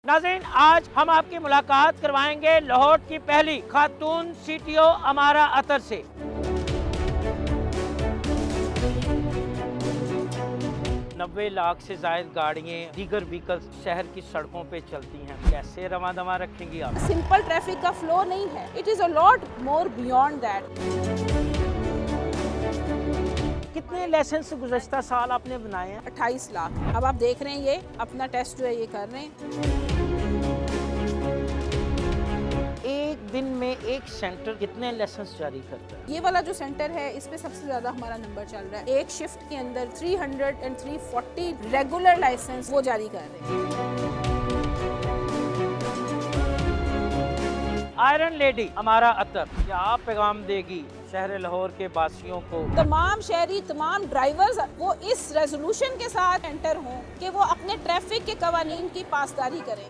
नाज़रीन, आज हम आपकी मुलाकात करवाएंगे लाहौर की पहली खातून सीटीओ अमारा अतर से। नब्बे लाख से जायद गाड़ियाँ दीगर व्हीकल्स शहर की सड़कों पे चलती हैं, कैसे रवा दवा रखेंगी आप? सिंपल ट्रैफिक का फ्लो नहीं है, it is a lot more beyond that. कितने लाइसेंस गुज़श्ता साल आपने बनाए हैं? 28 लाख। अब आप देख रहे हैं ये अपना टेस्ट जो है ये कर रहे हैं। एक दिन में एक सेंटर कितने लाइसेंस जारी करता है? ये वाला जो सेंटर है इस पे सबसे ज्यादा हमारा नंबर चल रहा है। एक शिफ्ट के अंदर 300 and 340 रेगुलर लाइसेंस वो जारी कर रहे हैं। आयरन लेडी अमारा अतर क्या पैगाम देगी शहर लाहौर के वासियों को? तमाम शहरी, तमाम ड्राइवर्स वो इस रेजोल्यूशन के साथ एंटर हों कि वो अपने ट्रैफिक के कवानीन की पासदारी करें।